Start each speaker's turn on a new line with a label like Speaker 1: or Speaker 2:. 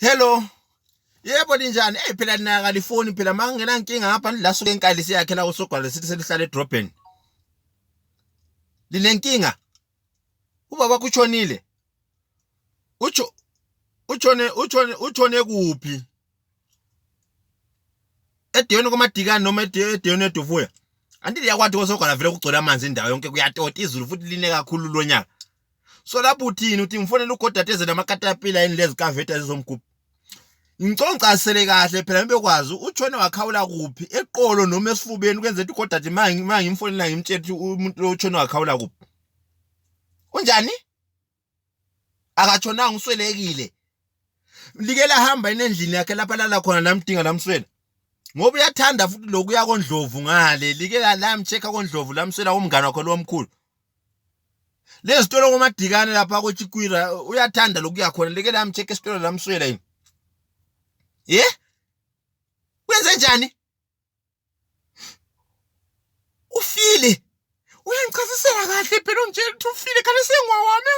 Speaker 1: Hello. Yebo linjani? Phela nina kalifoni phela mangena inkinga ngapha nilasuka enkali siyakhe la usogwala sithi selihlala edrobheni. Linenkinga. Ubaba kuchonile. Uchone kuphi? Ediyoni komadikani noma ediyoni eduvuya. Andili yakwathi kosogwala vele kugcola amanzi indawo yonke kuyatota izulu futhi line kakhulu lo nyaka. So lapho uthi ngifonela ugodateze namakatapila yini lezi kaveta zizomgubha. Ngicongca sele kahle phela ngibekwazi utshone wakhawula kuphi eqolo noma esifubeni kwenza ukuthi ugodade mangimfonela ngimtshela ukuthi umuntu lo utshone wakhawula kuphi. Unjani? Akatshonanga uswelekile. Likela hamba inendlini yakhe lapha lala khona namdinga lamswela. Ngoba uyathanda futhi lokuya koNdlovu ngale likela la mcheka koNdlovu lamswela umngane wakhe lo omkhulu. Lezitolo komadikane lapha koChikwira uyathanda lokuya khona likela amcheka esitolo lamswela yini. Wenze njani? Ufile. Uyangichazisela kahle phela ungitshela ukuthi ufile kanti sengwawami